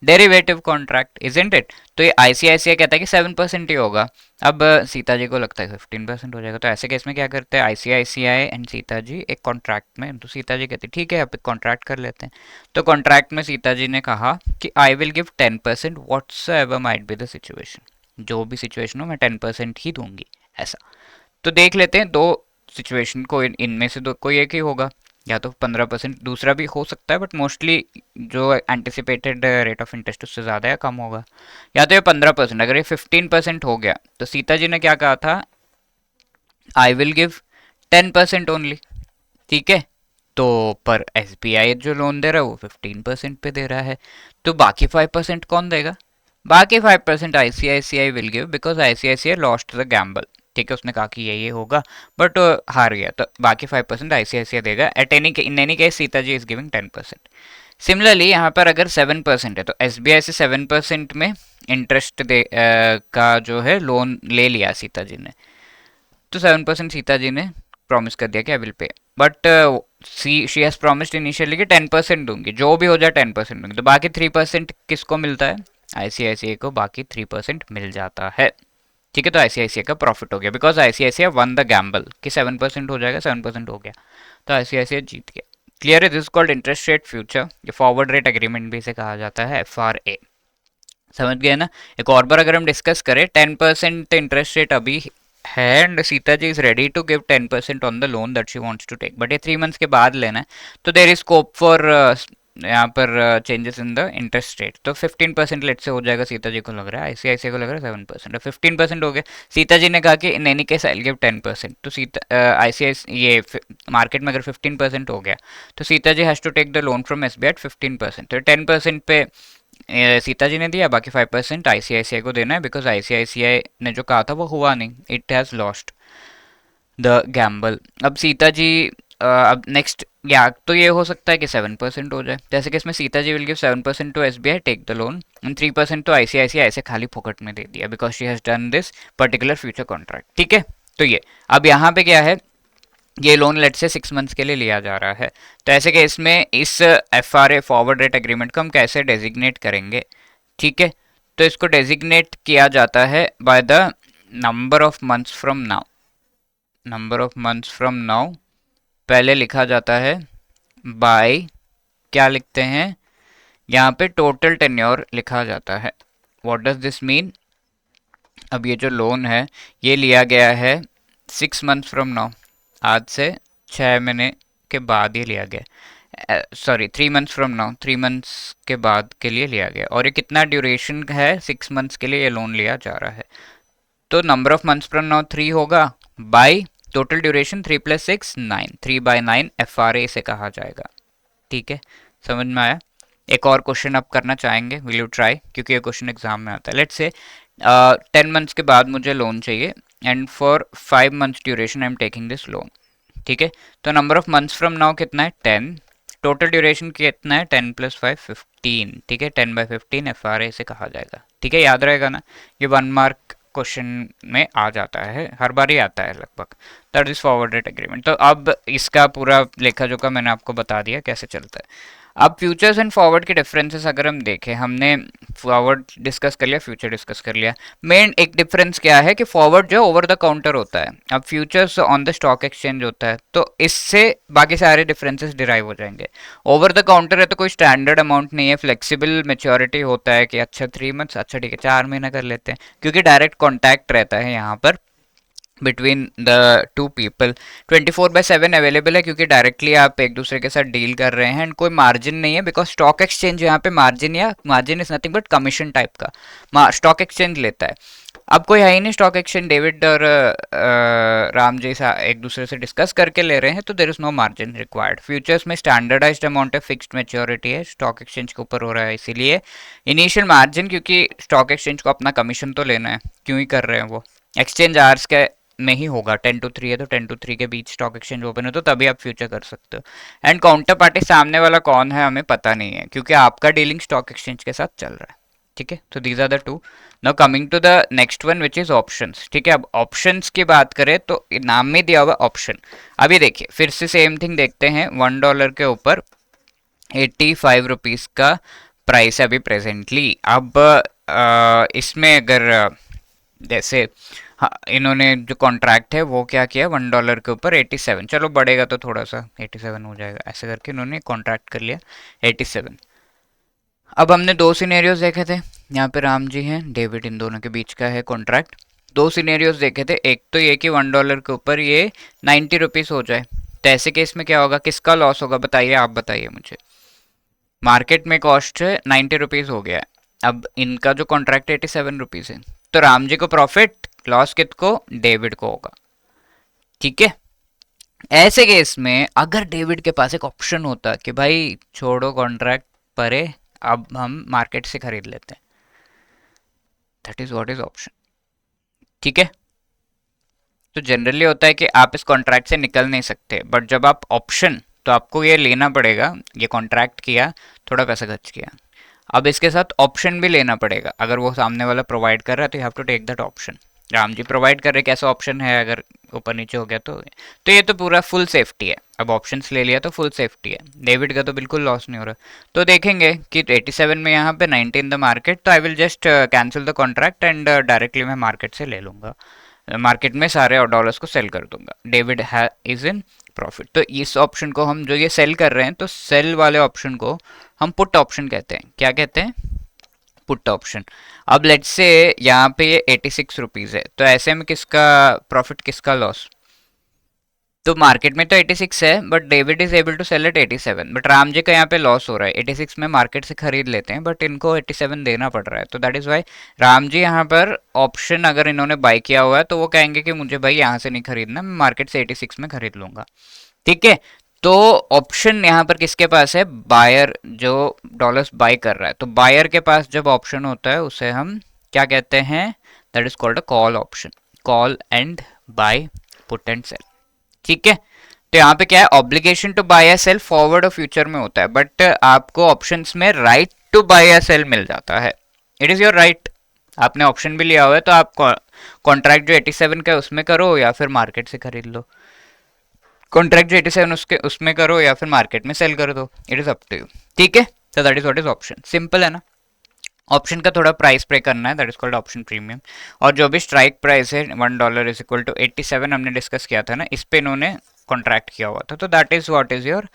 derivative contract, isn't it. तो ये आईसीआईसीआई कहता है कि 7% ही होगा, अब सीता जी को लगता है 15% हो जाएगा। तो ऐसे केस में क्या करते हैं आईसीआईसीआई एंड सीता जी एक कॉन्ट्रैक्ट में, तो सीता जी कहती ठीक है आप एक कॉन्ट्रैक्ट कर लेते हैं। तो कॉन्ट्रैक्ट में सीता जी ने कहा कि I will give 10% whatsoever might be the situation, जो भी सिचुएशन हो मैं 10% ही दूंगी, ऐसा। तो देख लेते हैं दो सिचुएशन को, इनमें से दो कोई एक ही होगा, या तो 15%, दूसरा भी हो सकता है बट मोस्टली जो एंटिसिपेटेड रेट ऑफ इंटरेस्ट उससे ज़्यादा या कम होगा, या तो ये 15%। अगर ये 15% हो गया तो सीता जी ने क्या कहा था, आई विल गिव 10% ओनली, ठीक है। तो पर एसबीआई जो लोन दे रहा है वो 15% पे दे रहा है, तो बाकी 5% कौन देगा? बाकी 5% ICICI will give because ICICI lost the Gamble, ठीक है। उसने कहा कि ये होगा बट हार गया, तो बाकी 5% आईसीआईसीआई देगा। At any in any case Sita ji is giving 10%। Similarly यहाँ पर अगर 7% है तो एसबीआई से 7% में इंटरेस्ट का जो है लोन ले लिया सीता जी ने, तो 7% सीता जी ने प्रॉमिस कर दिया कि I will pay, but she has promised initially कि 10% दूंगी, जो भी हो जाए 10% दूंगी। तो बाकी 3% किसको मिलता है? आईसीआईसीआई को बाकी 3% मिल जाता है, ठीक है। तो आईसीआईसीआई का प्रॉफिट हो गया because ICICI one the Gamble कि 7% हो जाएगा, 7% हो गया, तो आईसीआईसीआई जीत गया। क्लियर है? This called interest rate future, ये फॉरवर्ड रेट एग्रीमेंट भी इसे कहा जाता है, FRA। समझ गए ना? एक और बार अगर हम डिस्कस करें, 10% इंटरेस्ट रेट अभी है and Sita ji is ready to give 10% on the loan that she wants to take, but ये 3 मंथ्स के बाद लेना है, तो देर इज स्कोप फॉर यहाँ पर changes in the interest rate. तो 15% लेट से हो जाएगा, सीता जी को लग रहा है, आईसीआईसीआई को लग रहा है 7%, और 15% हो गया। सीता जी ने कहा कि इन any case I will give 10%, तो सीता आईसीआईसी ये मार्केट में अगर 15% हो गया तो Sita ji has to take the loan from SBI at 15%। तो 10% पे सीता जी ने दिया, बाकी 5% आईसीआईसीआई को देना है बिकॉज आईसीआईसीआई ने जो कहा था वो हुआ नहीं, it has lost the Gamble. अब सीता जी अब नेक्स्ट या तो ये हो सकता है कि 7% हो जाए, जैसे कि इसमें Sita ji will give 7% to SBI take the loan and 3% तो आईसीआईसीआई ऐसे खाली फोकट में दे दिया because she has done this particular future contract, ठीक है। तो ये अब यहाँ पे क्या है, ये लोन लेट से 6 मंथ्स के लिए लिया जा रहा है। तो ऐसे केस में इस FRA फॉरवर्ड रेट एग्रीमेंट को हम कैसे डेजिग्नेट करेंगे, ठीक है। तो इसको डेजिग्नेट किया जाता है by the number of months from now, number of months from now पहले लिखा जाता है बाय, क्या लिखते हैं यहाँ पे, टोटल टेन्योर लिखा जाता है। What does this mean? अब ये जो लोन है ये लिया गया है 6 मंथ्स फ्रॉम नाउ, आज से 6 महीने के बाद ये लिया गया, sorry 3 months from now, 3 months के बाद के लिए लिया गया। और ये कितना ड्यूरेशन है? 6 मंथ्स के लिए ये लोन लिया जा रहा है। तो number of months from now 3 होगा, बाई टोटल ड्यूरेशन 3 + 6 9, 3/9 FRA इसे कहा जाएगा। ठीक है, समझ में आया? एक और क्वेश्चन आप करना चाहेंगे, विल यू ट्राई? क्योंकि ये क्वेश्चन एग्जाम में आता है। लेट्स से 10 मंथ्स के बाद मुझे लोन चाहिए and for 5 months duration I am taking this loan. ठीक है, तो number of months from now कितना है? 10। टोटल ड्यूरेशन कितना है? 10 + 5 15। ठीक है, 10/15 FRA इसे कहा जाएगा। ठीक है, याद रहेगा ना? ये 1 मार्क क्वेश्चन में आ जाता है, हर बार ही आता है लगभग। That is forward rate agreement. तो अब इसका पूरा लेखा जोखा मैंने आपको बता दिया कैसे चलता है। अब फ्यूचर्स एंड फॉरवर्ड के डिफरेंसेस अगर हम देखें, हमने फॉरवर्ड डिस्कस कर लिया, फ्यूचर डिस्कस कर लिया। मेन एक डिफरेंस क्या है कि फॉरवर्ड जो ओवर द काउंटर होता है, अब futures on the stock exchange होता है, तो इससे बाकी सारे डिफरेंसेस डिराइव हो जाएंगे। ओवर द काउंटर है तो कोई स्टैंडर्ड अमाउंट नहीं है, फ्लेक्सिबल मेच्योरिटी होता है कि अच्छा 3 मंथ्स, अच्छा ठीक है 4 महीना कर लेते हैं, क्योंकि डायरेक्ट कॉन्टैक्ट रहता है यहाँ पर between the two people. 24/7 available है, क्योंकि डायरेक्टली आप एक दूसरे के साथ डील कर रहे हैं एंड कोई मार्जिन नहीं है, बिकॉज स्टॉक एक्सचेंज यहाँ पे मार्जिन या margin is nothing but commission type का स्टॉक एक्सचेंज लेता है। अब कोई है ही नहीं स्टॉक एक्सचेंज, डेविड और राम जी एक दूसरे से डिस्कस करके ले रहे हैं, तो there is no margin required. Futures में स्टैंडर्डाइज्ड अमाउंट है, फिक्स्ड मेच्योरिटी है, स्टॉक एक्सचेंज के ऊपर हो रहा है, इसीलिए इनिशियल मार्जिन, क्योंकि स्टॉक एक्सचेंज को अपना कमीशन तो लेना है, क्यों ही कर रहे हैं वो। एक्सचेंज आवर्स के में ही होगा, 10 to 3 है तो 10 to 3 के बीच स्टॉक एक्सचेंज ओपन है, तो तभी आप फ्यूचर कर सकते हो। एंड काउंटर पार्टी सामने वाला कौन है हमें पता नहीं है, क्योंकि आपका डीलिंग स्टॉक एक्सचेंज के साथ चल रहा है। ठीक है, तो these are the two. Now coming to the next one which is options. ठीक है, अब ऑप्शंस की बात करें तो नाम में दिया हुआ ऑप्शन। अभी देखिए फिर से सेम थिंग देखते हैं, $1 के ऊपर 85 रुपीज का प्राइस है अभी प्रेजेंटली। अब इसमें अगर जैसे हाँ, इन्होंने जो कॉन्ट्रैक्ट है वो क्या किया, $1 के ऊपर 87, चलो बढ़ेगा तो थोड़ा सा 87 हो जाएगा, ऐसे करके इन्होंने कॉन्ट्रैक्ट कर लिया 87। अब हमने दो सिनेरियोज देखे थे, यहाँ पे राम जी हैं, डेविड, इन दोनों के बीच का है कॉन्ट्रैक्ट। दो सिनेरियोज देखे थे, एक तो ये कि $1 के ऊपर ये 90 रुपीज़ हो जाए, तो ऐसे केस में क्या होगा, किसका लॉस होगा बताइए, आप बताइए मुझे। मार्केट में कॉस्ट 90 रुपीज़ हो गया है, अब इनका जो कॉन्ट्रैक्ट 87 रुपीज़ है, तो राम जी को प्रॉफिट, लॉस किसको, डेविड को होगा। ठीक है, ऐसे केस में अगर डेविड के पास एक ऑप्शन होता कि भाई छोड़ो कॉन्ट्रैक्ट परे, अब हम मार्केट से खरीद लेते हैं, that is what is option. ठीक है, तो जनरली होता है कि आप इस कॉन्ट्रैक्ट से निकल नहीं सकते, बट जब आप ऑप्शन, तो आपको ये लेना पड़ेगा, ये कॉन्ट्रैक्ट किया, थोड़ा पैसा खर्च किया, अब इसके साथ ऑप्शन भी लेना पड़ेगा। अगर वो सामने वाला प्रोवाइड कर रहा है तो you have to take that option. Ram ji provide कर रहे, कैसा ऑप्शन है, अगर ऊपर नीचे हो गया तो ये तो पूरा फुल सेफ्टी है। अब ऑप्शंस ले लिया तो फुल सेफ्टी है, डेविड का तो बिल्कुल लॉस नहीं हो रहा। तो देखेंगे कि 87 में यहाँ पे 90 इन द मार्केट, तो I will just cancel the contract and directly मैं मार्केट से ले लूँगा, मार्केट में सारे डॉलर्स को सेल कर दूंगा, डेविड इज इन प्रॉफिट। तो इस ऑप्शन को हम जो ये सेल कर रहे हैं, तो सेल वाले ऑप्शन को हम पुट ऑप्शन कहते हैं। क्या कहते हैं, पुट ऑप्शन। अब लेट्स से यहाँ पे ये 86 रुपीज़ है, तो ऐसे में किसका प्रॉफिट, किसका लॉस, तो मार्केट में तो 86 है but David is able to sell at 87, but Ram ji का यहाँ पे लॉस हो रहा है। 86 में मार्केट से खरीद लेते हैं बट इनको 87 देना पड़ रहा है, तो that is Y Ram ji यहाँ पर ऑप्शन अगर इन्होंने बाय किया हुआ है तो वो कहेंगे कि मुझे भाई यहाँ से नहीं खरीदना, मैं मार्केट से 86 में खरीद लूंगा। ठीक है, तो ऑप्शन यहाँ पर किसके पास है, बायर जो डॉलर्स बाय कर रहा है, तो बायर के पास जब ऑप्शन होता है उसे हम क्या कहते हैं, that is called a call option, call and buy, put and sell. ठीक है, तो यहाँ पे क्या है, ऑब्लिगेशन टू बाय या सेल फॉरवर्ड और फ्यूचर में होता है, बट आपको ऑप्शंस में राइट टू बाय या सेल मिल जाता है, इट इज योर राइट। आपने ऑप्शन भी लिया हुआ है तो आप कॉन्ट्रैक्ट जो 87 का उसमें करो या फिर मार्केट से खरीद लो, कॉन्ट्रैक्ट जो 87 उसमें करो या फिर मार्केट में सेल कर दो, it is up to you. ठीक है, तो that is what is option, simple है ना। ऑप्शन का थोड़ा प्राइस पे करना है, that is called option premium. और जो भी स्ट्राइक प्राइस है $1 इज इक्वल टू 87 हमने डिस्कस किया था ना, इस पे इन्होंने कॉन्ट्रैक्ट किया हुआ था, तो that is what is your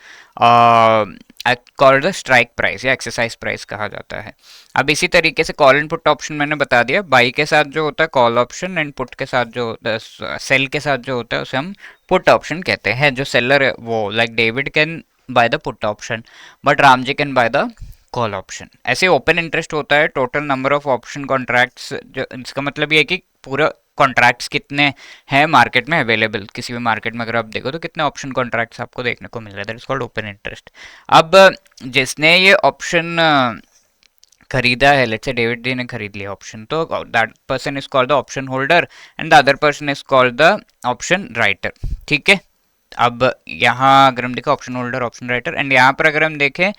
called the strike price या एक्सरसाइज प्राइस कहा जाता है। अब इसी तरीके से कॉल एंड पुट ऑप्शन मैंने बता दिया, बाई के साथ जो होता है कॉल ऑप्शन, एंड पुट के साथ जो होता है, सेल के साथ जो होता है उसे हम पुट ऑप्शन कहते हैं। जो सेलर है वो like David can by the put option but Ramji can by the call option. ऐसे ओपन इंटरेस्ट होता है total number of option contracts, जो इसका मतलब ये है कि पूरा कॉन्ट्रैक्ट्स कितने हैं मार्केट में अवेलेबल, किसी भी मार्केट में अगर आप देखो तो कितने ऑप्शन कॉन्ट्रैक्ट्स आपको देखने को मिल रहा है, that is called open interest. अब जिसने ये ऑप्शन खरीदा है, लेट्स से डेविड जी ने खरीद लिया ऑप्शन, तो that person is called the option holder and the other person is called the option writer. ठीक है, अब यहाँ अगर हम देखें option holder option writer, and यहाँ पर अगर हम देखें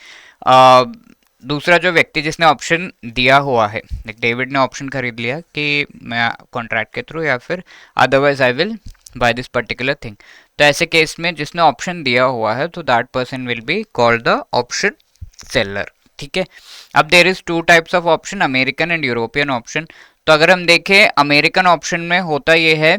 दूसरा जो व्यक्ति जिसने ऑप्शन दिया हुआ है, डेविड ने ऑप्शन खरीद लिया कि मैं कॉन्ट्रैक्ट के थ्रू या फिर otherwise I will by this particular thing, तो ऐसे केस में जिसने ऑप्शन दिया हुआ है तो that person will be called the option seller. ठीक है, अब there is two types of option, American and European option. तो अगर हम देखें अमेरिकन ऑप्शन में होता ये है,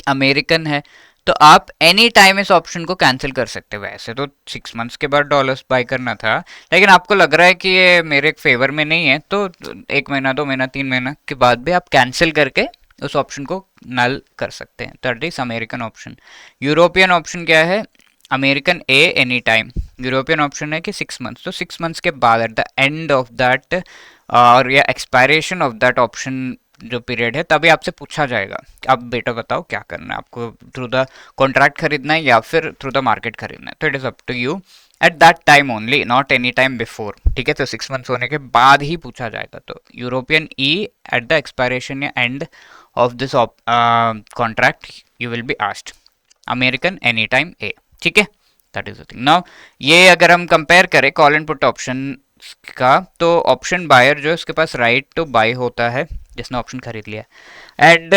अमेरिकन है तो आप एनी टाइम इस ऑप्शन को कैंसिल कर सकते हो। वैसे तो 6 मंथ्स के बाद डॉलर्स बाय करना था, लेकिन आपको लग रहा है कि ये मेरे फेवर में नहीं है, तो 1 महीना 2 महीना 3 महीना के बाद भी आप कैंसिल करके उस ऑप्शन को नल कर सकते हैं। That is American option. European option क्या है, अमेरिकन ए एनी टाइम, यूरोपियन ऑप्शन है कि 6 मंथ्स, तो 6 मंथ्स के बाद at the end of that और या एक्सपायरेशन ऑफ दैट ऑप्शन जो पीरियड है तभी आपसे पूछा जाएगा अब बेटा बताओ क्या करना है, आपको थ्रू द कॉन्ट्रैक्ट खरीदना है या फिर थ्रू द मार्केट खरीदना है, तो it is up to you at that time only, not any time before. ठीक है, तो 6 मंथ्स होने के बाद ही पूछा जाएगा। तो यूरोपियन ई एट द एक्सपायरेशन या end of this contract you will be asked, American any time ए। ठीक है, that is the thing. Now ये अगर हम कंपेयर करें कॉल एंड पुट ऑप्शन का, तो ऑप्शन बायर जो है उसके पास राइट टू बाय होता है जिसने ऑप्शन खरीद लिया, एंड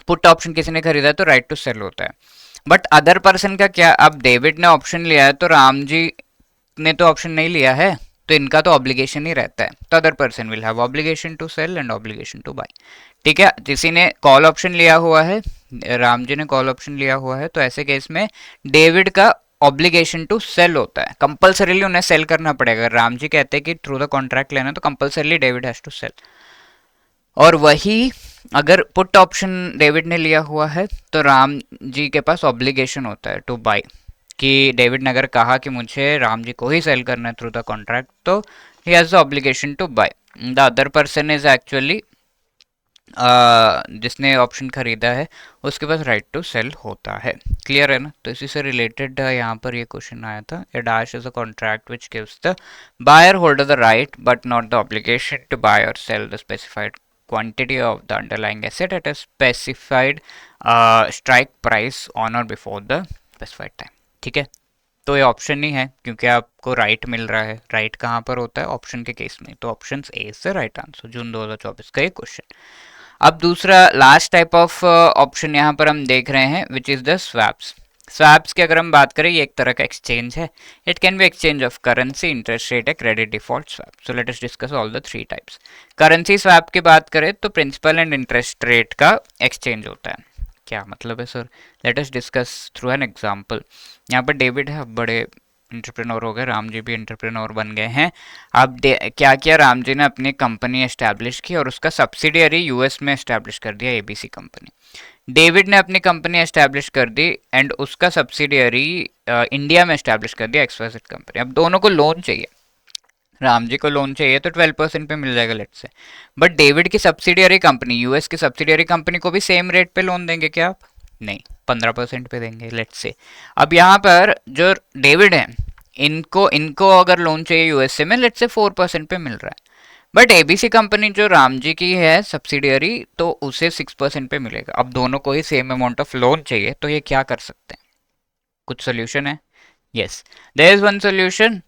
पुट ऑप्शन किसी ने खरीदा तो राइट टू सेल होता है। बट अदर पर्सन का क्या, अब डेविड ने ऑप्शन लिया है तो राम जी ने तो ऑप्शन नहीं लिया है, तो इनका तो ऑब्लिगेशन ही रहता है, तो other person will have obligation to sell and obligation to buy. ठीक है, किसी ने कॉल ऑप्शन लिया हुआ है, राम जी ने कॉल ऑप्शन लिया हुआ है, तो ऐसे केस में डेविड का ऑब्लिगेशन टू सेल होता है, कंपल्सरीली उन्हें सेल करना पड़ेगा। राम जी कहते हैं कि थ्रू द कॉन्ट्रैक्ट लेना, तो compulsorily David has to sell. और वही अगर पुट ऑप्शन डेविड ने लिया हुआ है तो राम जी के पास ऑब्लिगेशन होता है टू बाय, कि डेविड ने अगर कहा कि मुझे राम जी को ही सेल करना है थ्रू द कॉन्ट्रैक्ट, तो he has the obligation to buy. The other person is actually जिसने ऑप्शन खरीदा है उसके पास राइट टू सेल होता है। क्लियर है ना, तो इसी से रिलेटेड यहाँ पर ये क्वेश्चन आया था, a dash is a contract which gives the buyer holder the right but not the obligation to buy और sell the specified quantity of the underlying asset at a specified strike price on or before the specified time। ठीक है, तो ये option ही है क्योंकि आपको right मिल रहा है। राइट कहाँ पर होता है, ऑप्शन के केस में, तो option A is the right answer, June 2024 का ये क्वेश्चन। अब दूसरा लास्ट टाइप ऑफ ऑप्शन यहाँ पर हम देख रहे हैं which is the swaps. Swaps की अगर हम बात करें, ये एक तरह का एक्सचेंज है, it can be exchange of currency, interest rate या credit default swap. So let us discuss all the 3 types. Currency swap की बात करें तो प्रिंसिपल एंड इंटरेस्ट रेट का एक्सचेंज होता है। क्या मतलब है sir, let us discuss through an example. यहाँ पर डेविड है, बड़े एंटरप्रेन्योर हो गए, राम जी भी एंटरप्रेन्योर बन गए हैं। अब क्या किया, राम जी ने अपनी कंपनी एस्टैब्लिश की और उसका सब्सिडियरी यूएस में एस्टैब्लिश कर दिया, एबीसी कंपनी। डेविड ने अपनी कंपनी एस्टैब्लिश कर दी एंड उसका सब्सिडियरी इंडिया में एस्टैब्लिश कर दिया, एक्सवाइजेड कंपनी। अब दोनों को लोन चाहिए, राम जी को लोन चाहिए तो 12% पे मिल जाएगा लेट से, बट डेविड की सब्सिडियरी कंपनी, यूएस की सब्सिडियरी कंपनी को भी सेम रेट पे लोन देंगे क्या आप? नहीं, 15% पे देंगे लेट से। अब यहाँ पर जो डेविड है, इनको अगर लोन चाहिए यूएसए में, लेट से 4% पे मिल रहा है, बट एबीसी कंपनी जो राम जी की है सब्सिडियरी, तो उसे 6% पे मिलेगा। अब दोनों को ही सेम अमाउंट ऑफ लोन चाहिए, तो ये क्या कर सकते हैं, कुछ सोल्यूशन है? Yes, there is one solution.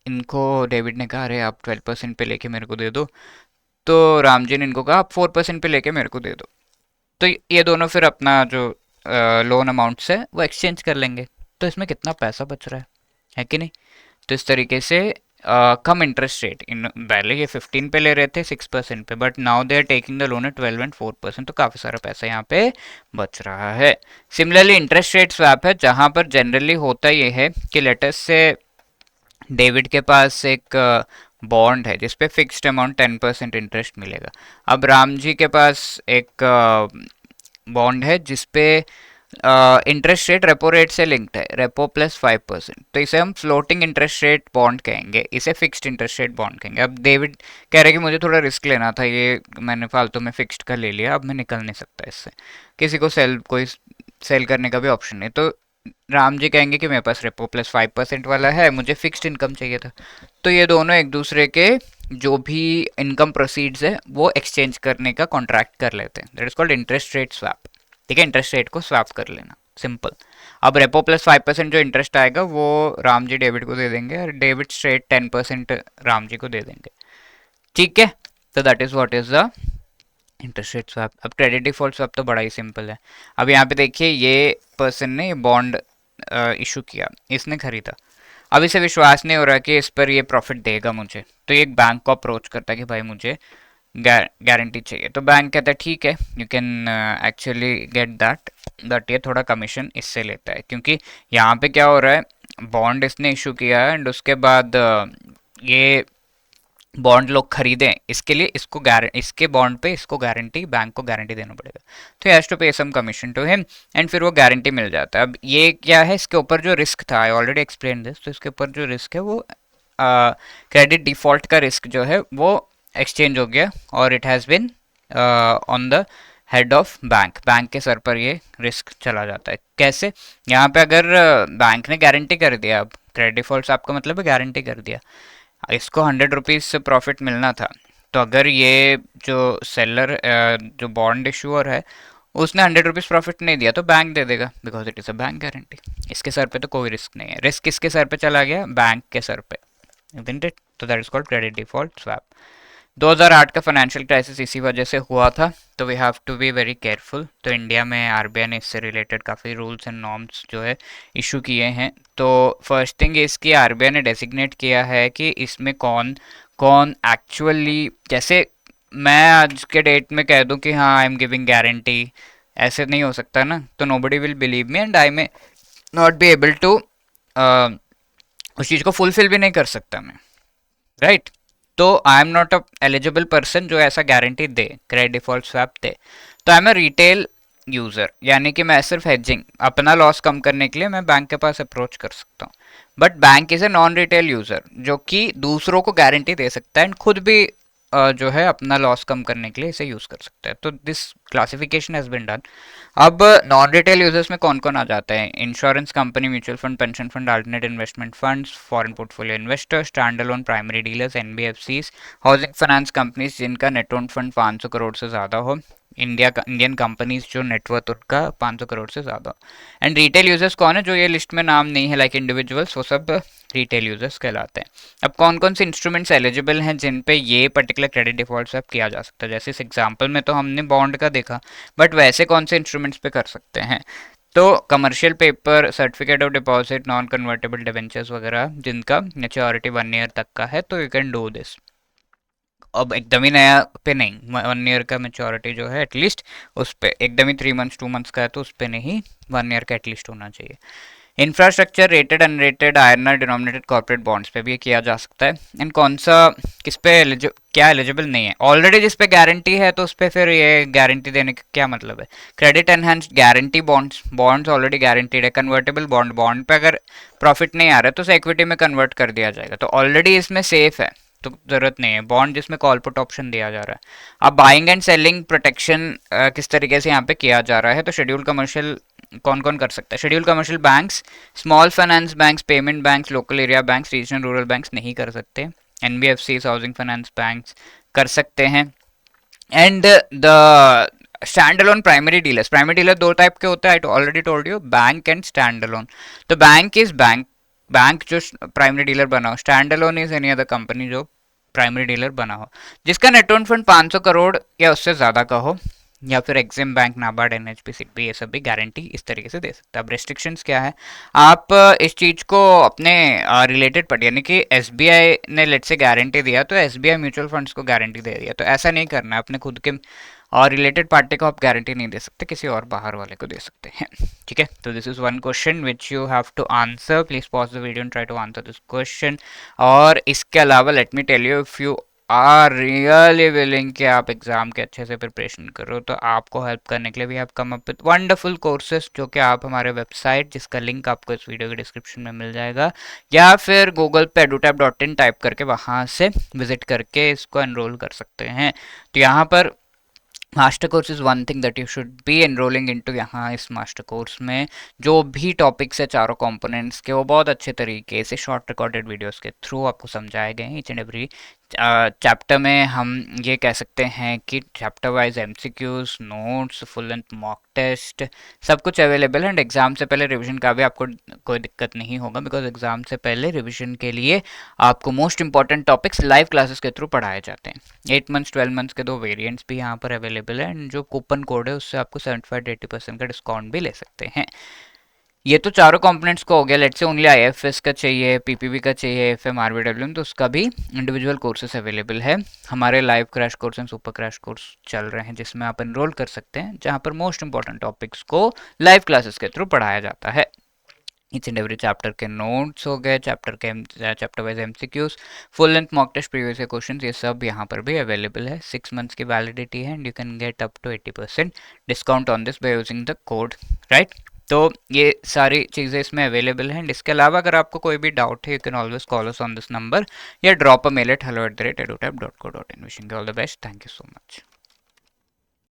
इनको डेविड ने कहा अरे आप 12% पे लेके मेरे को दे दो, तो राम जी ने इनको कहा आप 4% पे लेके मेरे को दे दो, तो ये दोनों फिर अपना जो लोन अमाउंट्स है वो एक्सचेंज कर लेंगे, तो इसमें कितना पैसा बच रहा है कि नहीं? तो इस तरीके से कम इंटरेस्ट रेट। इन पहले ये 15 पे ले रहे थे 6% पे, but now they are taking the loan at 12.4%, तो काफ़ी सारा पैसा यहाँ पे बच रहा है। सिमिलरली इंटरेस्ट रेट स्वैप है, जहाँ पर जनरली होता ये है कि लेटस से डेविड के पास एक बॉन्ड है जिसपे फिक्स्ड अमाउंट 10% इंटरेस्ट मिलेगा। अब राम जी के पास एक बॉन्ड है जिसपे इंटरेस्ट रेट रेपो रेट से लिंक्ड है, रेपो प्लस 5%, तो इसे हम फ्लोटिंग इंटरेस्ट रेट बॉन्ड कहेंगे, इसे फिक्स्ड इंटरेस्ट रेट बॉन्ड कहेंगे। अब डेविड कह रहे कि मुझे थोड़ा रिस्क लेना था, ये मैंने फालतू में फिक्स्ड का ले लिया, अब मैं निकल नहीं सकता इससे, किसी को कोई सेल करने का भी ऑप्शन नहीं, तो राम जी कहेंगे कि मेरे पास रेपो प्लस 5% वाला है, मुझे फिक्स्ड इनकम चाहिए था। तो ये दोनों एक दूसरे के जो भी इनकम प्रोसीड्स है वो एक्सचेंज करने का कॉन्ट्रैक्ट कर लेते हैं, that is called interest rate swap. ठीक है, इंटरेस्ट रेट को स्वैप कर लेना, सिंपल। अब रेपो प्लस 5% जो इंटरेस्ट आएगा वो राम जी डेविड को दे देंगे, और डेविड स्ट्रेट 10% राम जी को दे देंगे। ठीक है, तो that is what is the interest rate swap. अब क्रेडिट डिफॉल्ट स्वैप तो बड़ा ही सिंपल है। अब यहाँ पे देखिए, ये पर्सन ने ये बॉन्ड इशू किया, इसने खरीदा, अब इसे विश्वास नहीं हो रहा कि इस पर ये प्रॉफिट देगा मुझे, तो ये एक बैंक को अप्रोच करता है कि भाई मुझे गारंटी चाहिए। तो बैंक कहता है ठीक है, you can actually get that, but ये थोड़ा कमीशन इससे लेता है, क्योंकि यहाँ पे क्या हो रहा है, बॉन्ड इसने इशू किया है एंड उसके बाद ये बॉन्ड लोग खरीदें, इसके लिए इसके बॉन्ड पे इसको गारंटी, बैंक को गारंटी देना पड़ेगा, तो has to pay some commission to him, and फिर वो गारंटी मिल जाता है। अब ये क्या है, इसके ऊपर जो रिस्क था, आई ऑलरेडी एक्सप्लेन दिस, तो इसके ऊपर जो रिस्क है वो क्रेडिट डिफॉल्ट का रिस्क जो है वो एक्सचेंज हो गया, और it has been on the head of bank, bank के सर पर ये रिस्क चला जाता है। कैसे, यहाँ पे अगर बैंक ने गारंटी कर दिया, अब क्रेडिट डिफॉल्ट आपका मतलब है गारंटी कर दिया, इसको 100 रुपीज़ से प्रॉफिट मिलना था, तो अगर ये जो सेलर जो बॉन्ड इशूअर है उसने 100 रुपीज़ प्रॉफिट नहीं दिया, तो बैंक दे देगा, because it is a bank guarantee. इसके सर पे तो कोई रिस्क नहीं है, रिस्क किसके सर पे चला गया, बैंक के सर पे, isn't it? तो that is called credit default swap. 2008 का फाइनेंशियल क्राइसिस इसी वजह से हुआ था, तो we have to be very careful. तो इंडिया में आरबीआई ने इससे रिलेटेड काफ़ी रूल्स एंड नॉर्म्स जो है इशू किए हैं। तो फर्स्ट थिंग इसकी आरबीआई ने डेसिग्नेट किया है कि इसमें कौन कौन एक्चुअली, जैसे मैं आज के डेट में कह दूं कि हाँ आई एम गिविंग गारंटी, ऐसे नहीं हो सकता ना, तो nobody will believe me and I may not be able to उस चीज़ को फुलफिल भी नहीं कर सकता मैं, राइट तो I am not a eligible person जो ऐसा गारंटी दे, क्रेडिट डिफॉल्ट स्वैप दे। तो I am a retail user, यानी कि मैं सिर्फ हेजिंग, अपना लॉस कम करने के लिए मैं बैंक के पास अप्रोच कर सकता हूँ, but bank is a non retail user जो कि दूसरों को गारंटी दे सकता है एंड खुद भी जो है अपना लॉस कम करने के लिए इसे यूज़ कर सकता है। तो this classification has been done. अब नॉन रिटेल यूजर्स में कौन कौन आ जाते हैं, insurance company, mutual fund, pension fund, alternate investment funds, foreign portfolio investors, stand alone primary dealers, NBFCs, housing finance companies जिनका नेट ओन फंड 500 करोड़ से ज़्यादा हो, इंडियन कंपनीज जो नेटवर्थ उनका 500 करोड़ से ज़्यादा। एंड रिटेल यूजर्स कौन है, जो ये लिस्ट में नाम नहीं है लाइक इंडिविजुअल्स, वो सब रिटेल यूजर्स कहलाते हैं। अब कौन कौन से इंस्ट्रूमेंट्स एलिजिबल हैं जिन पे ये पर्टिकुलर क्रेडिट डिफॉल्ट स्वैप किया जा सकता है, जैसे इस एग्जांपल में तो हमने बॉन्ड का देखा, बट वैसे कौन से इंस्ट्रूमेंट्स पे कर सकते हैं, तो commercial paper, certificate of deposit, non convertible debentures वगैरह जिनका मेच्योरिटी 1 ईयर तक का है, तो यू कैन डू दिस। अब एकदम ही नया पे नहीं, 1 ईयर का मेच्योरिटी जो है एटलीस्ट उस पे, एकदम ही 3 मंथ्स 2 मंथ्स का है तो उस पे नहीं, 1 ईयर का एटलीस्ट होना चाहिए। Infrastructure, rated unrated INR denominated corporate bonds पे भी किया जा सकता है। एंड कौन सा किस पे क्या एलिजिबल नहीं है, ऑलरेडी जिस पे गारंटी है तो उस पे फिर ये गारंटी देने का क्या मतलब है। Credit enhanced guarantee bonds, bonds already guaranteed है। कन्वर्टेबल बॉन्ड, बॉन्ड पे अगर प्रॉफिट नहीं आ रहा है तो उसे इक्विटी में कन्वर्ट कर दिया जाएगा, तो ऑलरेडी इसमें सेफ है, तो जरूरत नहीं है। बॉन्ड जिसमें कॉल पुट ऑप्शन दिया जा रहा है। अब बाइंग एंड सेलिंग प्रोटेक्शन किस तरीके से यहाँ पे किया जा रहा है, तो शेड्यूल कमर्शियल कौन कौन कर सकता है, schedule commercial banks, small finance banks, payment banks, local area banks, regional rural banks नहीं कर सकते। एनबीएफसी, हाउसिंग फाइनेंस बैंक्स कर सकते हैं। And the stand alone primary dealers, primary dealer दो टाइप के होते हैं, I already told you, bank and stand alone. तो बैंक इज बैंक जो प्राइमरी डीलर बना हो, stand alone is any other company जो प्राइमरी डीलर बना हो, जिसका नेट ओन फंड 500 करोड़ या उससे ज़्यादा का हो, या फिर EXIM bank, NABARD, NHP, SIDBI, ये सब भी गारंटी इस तरीके से दे सकते हैं। अब रेस्ट्रिक्शंस क्या है, आप इस चीज़ को अपने रिलेटेड पढ़िए, यानी कि एसबीआई ने लेट से गारंटी दिया तो एसबीआई म्यूचुअल फंड्स को गारंटी दे दिया, तो ऐसा नहीं करना है। अपने खुद के और रिलेटेड पार्टी को आप गारंटी नहीं दे सकते, किसी और बाहर वाले को दे सकते हैं। ठीक है, तो this is one question which you have to answer. Please pause the video and try to answer this question. और इसके अलावा let me tell you, if you are really willing कि आप एग्जाम के अच्छे से प्रिपरेशन करो, तो आपको हेल्प करने के लिए we have come up with wonderful courses, जो कि आप हमारे वेबसाइट, जिसका लिंक आपको इस वीडियो के डिस्क्रिप्शन में मिल जाएगा, या फिर गूगल पे edutap.in टाइप करके वहां से विजिट करके इसको एनरोल कर सकते हैं। तो यहाँ पर master course is one thing that you should be enrolling into. यहाँ इस मास्टर कोर्स में जो भी टॉपिक्स है चारों कंपोनेंट्स के, वो बहुत अच्छे तरीके से शॉर्ट रिकॉर्डेड वीडियोस के थ्रू आपको समझाए गए हैं। ईच एंड एवरी चैप्टर में हम ये कह सकते हैं कि chapter wise MCQs, notes, full length mock test, सब कुछ अवेलेबल है। एंड एग्जाम से पहले रिवीजन का भी आपको कोई दिक्कत नहीं होगा, बिकॉज एग्जाम से पहले रिवीजन के लिए आपको most important topics live classes के थ्रू पढ़ाए जाते हैं। 8 मंथ्स 12 मंथ्स के 2 वेरिएंट्स भी यहाँ पर अवेलेबल है, एंड जो कूपन कोड है उससे आपको 75-80% का डिस्काउंट भी ले सकते हैं। ये तो चारों कंपोनेंट्स को हो गया। लेट्स से ओनली आईएफएस का चाहिए, पीपीबी का चाहिए, एफएम, आरबीडब्ल्यूएम, तो उसका भी इंडिविजुअल कोर्सेस अवेलेबल है। हमारे live crash course and super crash course चल रहे हैं, जिसमें आप एनरोल कर सकते हैं, जहां पर मोस्ट इंपॉर्टेंट टॉपिक्स को लाइव क्लासेस के थ्रू पढ़ाया जाता है। ईच एंड एवरी चैप्टर के नोट्स हो गए, chapter wise MCQs, full length mock test, previous year questions, ये सब यहाँ पर भी अवेलेबल है। 6 मंथ्स की वैलिडिटी है, and you can get up to 80% discount on this by using the code, right. तो ये सारी चीज़ें इसमें अवेलेबल हैं। इसके अलावा अगर आपको कोई भी डाउट है, you can always call us on this number, या drop a mail at hello@edutap.co.in। Wishing you all the best, thank you so much.